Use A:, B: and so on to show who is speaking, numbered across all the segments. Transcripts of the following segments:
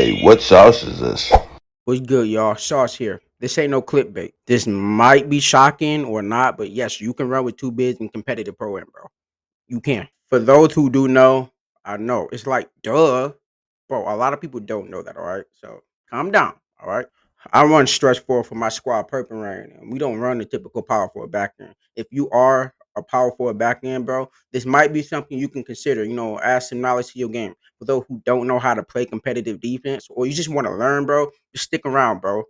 A: Hey, what sauce is this?
B: What's good, y'all? Sauce here. This ain't no clickbait. This might be shocking or not, but yes, you can run with two bids in competitive program, bro. You can. For those who do know, I know. It's like, duh. Bro, a lot of people don't know that, all right? So calm down, all right? I run stretch four for my squad, Purple Rain, and we don't run the typical power forward back end. If you are a power forward back end, bro, this might be something you can consider, add some knowledge to your game. For those who don't know how to play competitive defense or you just want to learn, bro, just stick around, bro.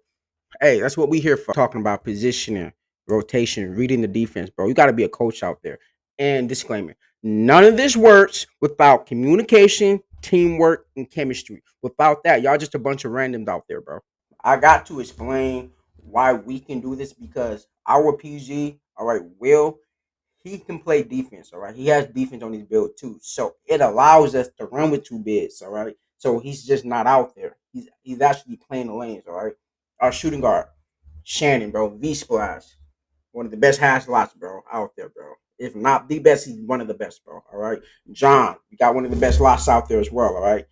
B: Hey, that's what we here for. Talking about positioning, rotation, reading the defense, bro. You got to be a coach out there. And disclaimer: none of this works without communication, teamwork, and chemistry. Without that, y'all just a bunch of randoms out there, bro. I got to explain why we can do this because our PG, all right, Will, he can play defense, all right. He has defense on his build too, so it allows us to run with two bids, all right. So he's just not out there. He's actually playing the lanes, all right. Our shooting guard, Shannon, bro, V Splash, one of the best hash lots, bro, out there, bro. If not the best, he's one of the best, bro. All right, John, we got one of the best lots out there as well. All right,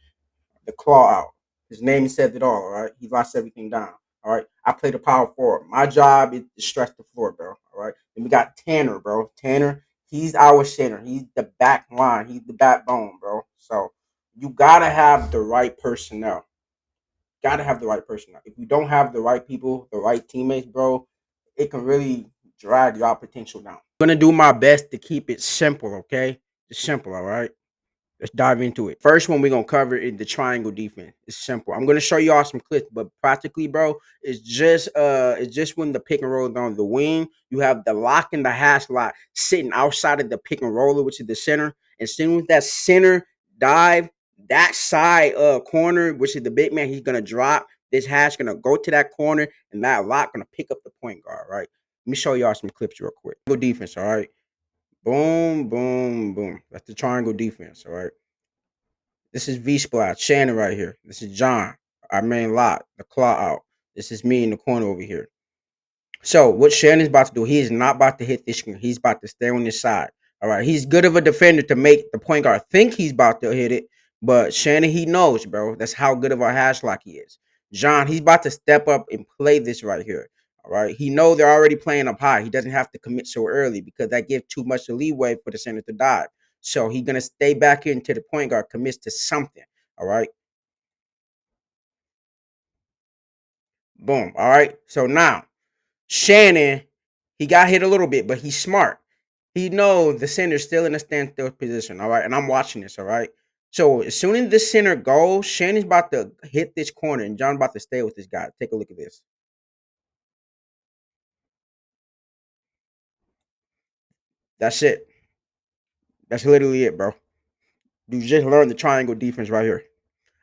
B: the claw out. His name says it all. All right, he locks everything down. All right, I play the power forward. My job is to stretch the floor, bro. All right, then we got Tanner, bro. Tanner, he's our center. He's the back line. He's the backbone, bro. So you gotta have the right personnel. Gotta have the right personnel. If you don't have the right people, the right teammates, bro, it can really drag your potential down. I'm gonna do my best to keep it simple, okay? Just simple, all right? Let's dive into it. First one we're gonna cover is the triangle defense. It's simple. I'm gonna show y'all some clips, but practically, bro, it's just when the pick and roll is on the wing, you have the lock and the hash lock sitting outside of the pick and roller, which is the center. And soon as that center dive, that side corner, which is the big man, he's gonna drop. This hash gonna go to that corner, and that lock gonna pick up the point guard, right? Let me show y'all some clips real quick. Go defense, all right. Boom, boom, boom. That's the triangle defense, all right. This is V Splash, Shannon right here. This is John, our main lot, the claw out. This is me in the corner over here. So what Shannon's about to do, he is not about to hit this screen. He's about to stay on his side. All right. He's good of a defender to make the point guard think he's about to hit it. But Shannon, he knows, bro. That's how good of a hash lock he is. John, he's about to step up and play this right here. All right. He know they're already playing up high. He doesn't have to commit so early because that gives too much leeway for the center to dive. So he's gonna stay back into the point guard, commits to something. All right. Boom. All right. So now Shannon, he got hit a little bit, but he's smart. He knows the center's still in a standstill position. All right. And I'm watching this. All right. So as soon as the center goes, Shannon's about to hit this corner and John's about to stay with this guy. Take a look at this. That's it. That's literally it, bro. You just learned the triangle defense right here.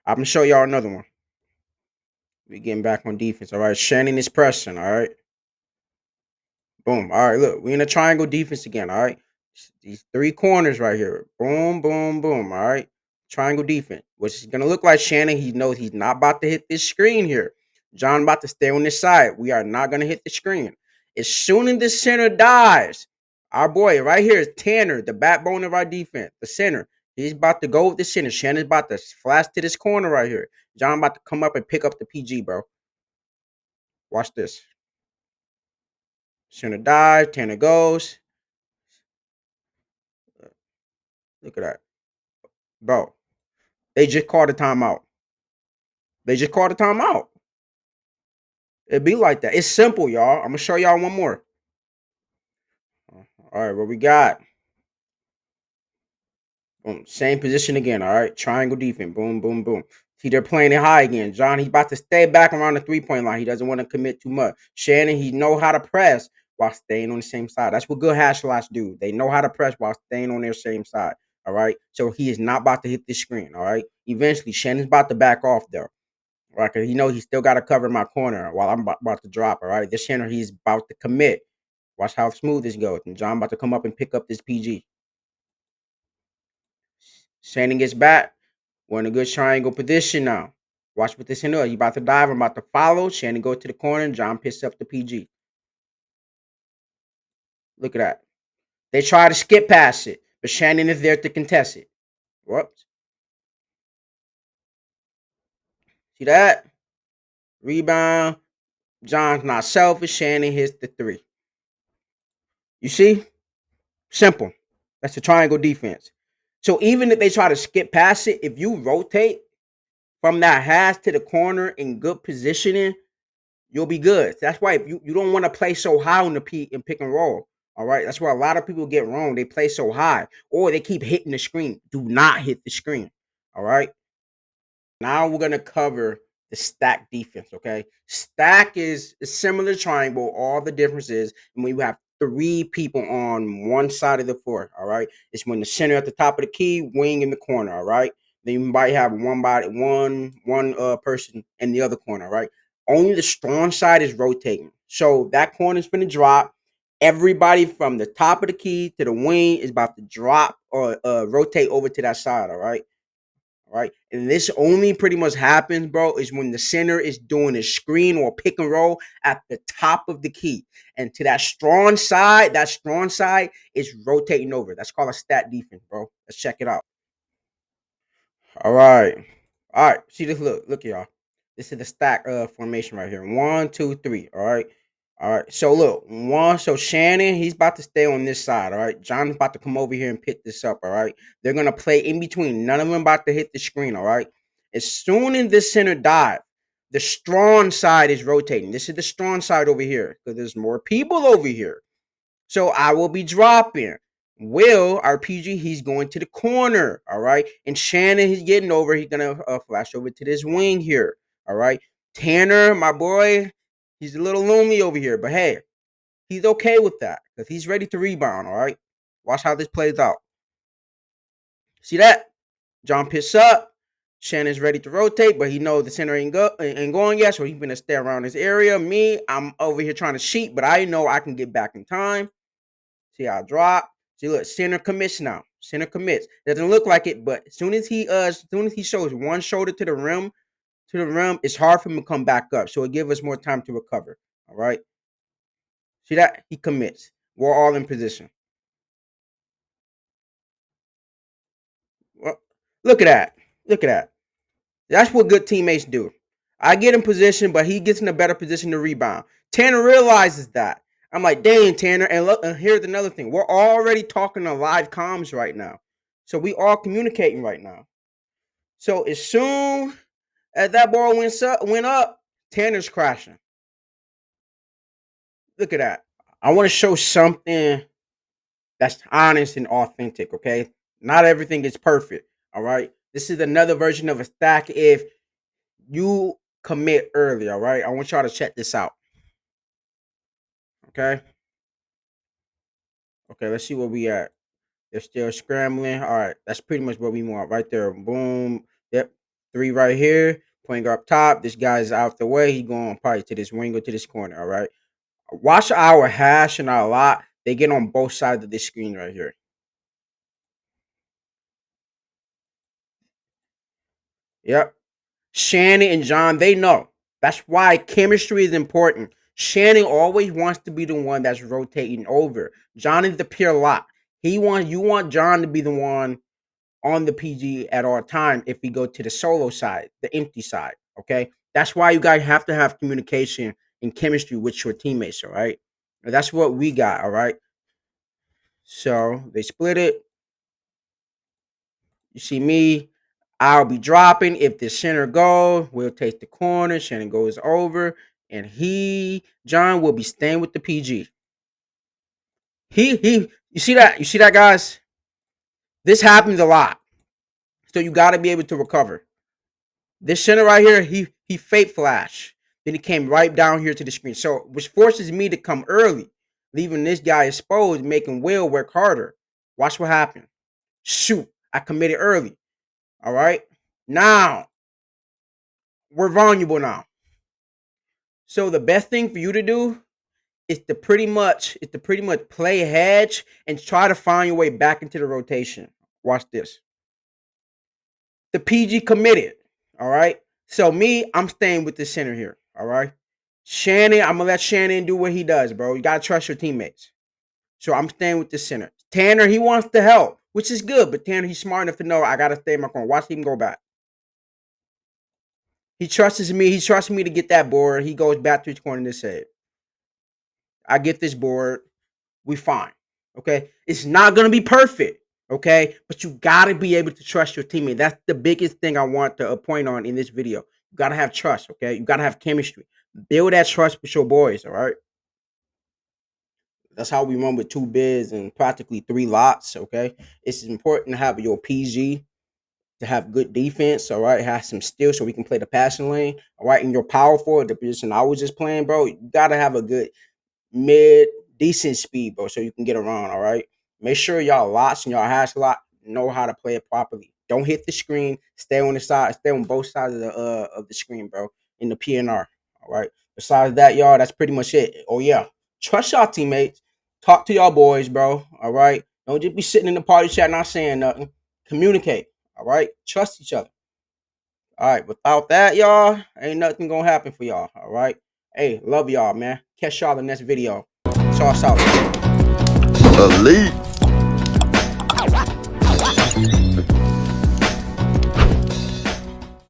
B: I'm gonna show y'all another one. We getting back on defense. All right. Shannon is pressing. All right. Boom. All right, look, we in a triangle defense again. All right, these three corners right here. Boom, boom, boom. All right, triangle defense, which is gonna look like Shannon. He knows he's not about to hit this screen here. John about to stay on this side. We are not gonna hit the screen. As soon as the center dives, our boy right here is Tanner, the backbone of our defense, the center. He's about to go with the center. Shannon's about to flash to this corner right here. John about to come up and pick up the PG, bro. Watch this. Center dive. Tanner goes. Look at that. Bro, they just called a timeout. They just called a timeout. It be like that. It's simple, y'all. I'm gonna show y'all one more. All right, what we got? Boom. Same position again. All right. Triangle defense. Boom, boom, boom. See, they're playing it high again. John, he's about to stay back around the 3-point line. He doesn't want to commit too much. Shannon, he know how to press while staying on the same side. That's what good hash lots do. They know how to press while staying on their same side. All right. So he is not about to hit this screen. All right. Eventually, Shannon's about to back off there. Right, cause he still got to cover my corner while I'm about to drop. All right, this center he's about to commit. Watch how smooth this goes. And John about to come up and pick up this PG. Shannon gets back. We're in a good triangle position now. Watch what this center. He about to dive. I'm about to follow. Shannon go to the corner. And John picks up the PG. Look at that. They try to skip past it, but Shannon is there to contest it. Whoops. See that? Rebound. John's not selfish. Shannon hits the three. You see? Simple. That's the triangle defense. So even if they try to skip past it, if you rotate from that hash to the corner in good positioning, you'll be good. That's why if you don't want to play so high on the pick and roll. All right. That's where a lot of people get wrong. They play so high or they keep hitting the screen. Do not hit the screen. All right. Now we're gonna cover the stack defense. Okay, stack is a similar to triangle. All the difference is when you have three people on one side of the floor. All right, it's when the center at the top of the key, wing in the corner. All right, then you might have one person in the other corner. All right, only the strong side is rotating. So that corner is gonna drop. Everybody from the top of the key to the wing is about to drop or rotate over to that side. All right, right? And this only pretty much happens, bro, is when the center is doing a screen or pick and roll at the top of the key. And to that strong side is rotating over. That's called a stat defense, bro. Let's check it out. All right. All right. See this look y'all. This is the stack formation right here. One, two, three. All right. All right. So look, so Shannon, he's about to stay on this side. All right. John's about to come over here and pick this up. All right. They're gonna play in between. None of them about to hit the screen. All right. As soon as this center dive, the strong side is rotating. This is the strong side over here because there's more people over here. So I will be dropping. Will, our PG, he's going to the corner. All right. And Shannon, he's getting over. He's going to flash over to this wing here. All right. Tanner, my boy, he's a little lonely over here. But hey, he's okay with that because he's ready to rebound. All right. Watch how this plays out. See that? John picks up. Shannon's ready to rotate, but he knows the center ain't going yet. So he's going to stay around this area. Me, I'm over here trying to cheat, but I know I can get back in time. See how I drop. See, look, center commits now. Center commits. Doesn't look like it, but as soon as he shows one shoulder to the rim, it's hard for him to come back up. So it gives us more time to recover. All right. See that? He commits. We're all in position. Well, look at that. Look at that. That's what good teammates do. I get in position, but he gets in a better position to rebound. Tanner realizes that. I'm like, dang, Tanner. And look, and here's another thing. We're already talking to live comms right now. So we all communicating right now. So as soon as that ball went up, Tanner's crashing. Look at that. I want to show something that's honest and authentic, okay? Not everything is perfect, all right? This is another version of a stack if you commit early, all right? I want y'all to check this out, okay? Okay, let's see where we at. They're still scrambling. All right, that's pretty much what we want right there. Boom. Yep. Three right here. Point guard up top. This guy's out the way. He going probably to this wing or to this corner. All right. Watch our hash and our lot. They get on both sides of this screen right here. Yep. Shannon and John, they know. That's why chemistry is important. Shannon always wants to be the one that's rotating over. John is the pure lot. You want John to be the one on the PG at all time if we go to the solo side, the empty side. Okay. That's why you guys have to have communication and chemistry with your teammates. All right. And that's what we got. All right. So they split it. You see me. I'll be dropping. If the center goes, we'll take the corner. Shannon goes over. And John will be staying with the PG. You see that? You see that, guys? This happens a lot. So you got to be able to recover. This center right here, he fake flash. Then he came right down here to the screen. So which forces me to come early, leaving this guy exposed, making Will work harder. Watch what happened. Shoot, I committed early. All right. Now we're vulnerable now. So the best thing for you to do is to pretty much play hedge and try to find your way back into the rotation. Watch this. The PG committed. All right. So me, I'm staying with the center here. All right. Shannon, I'm gonna let Shannon do what he does, bro. You gotta trust your teammates. So I'm staying with the center. Tanner, he wants to help, which is good, but Tanner, he's smart enough to know I gotta stay in my corner. Watch him go back. He trusts me. He trusts me to get that board. He goes back to his corner to say, I get this board. We fine. Okay. It's not gonna be perfect. Okay. But you gotta be able to trust your teammate. That's the biggest thing I want to point on in this video. You gotta have trust. Okay. You gotta have chemistry. Build that trust with your boys. All right. That's how we run with two bids and practically three lots. Okay. It's important to have your PG to have good defense. All right. Have some skill so we can play the passing lane. All right. And your power forward, the position I was just playing, bro. You gotta have a good mid, decent speed, bro, so you can get around. All right. Make sure y'all lots and y'all hash lot know how to play it properly. Don't hit the screen. Stay on the side. Stay on both sides of the screen, bro. In the PNR. All right. Besides that, y'all, that's pretty much it. Oh yeah, trust y'all teammates. Talk to y'all boys, bro. All right. Don't just be sitting in the party chat not saying nothing. Communicate. All right. Trust each other. All right. Without that, y'all, ain't nothing gonna happen for y'all. All right. Hey, love y'all, man. Catch y'all in the next video. Sauce out.
A: Elite.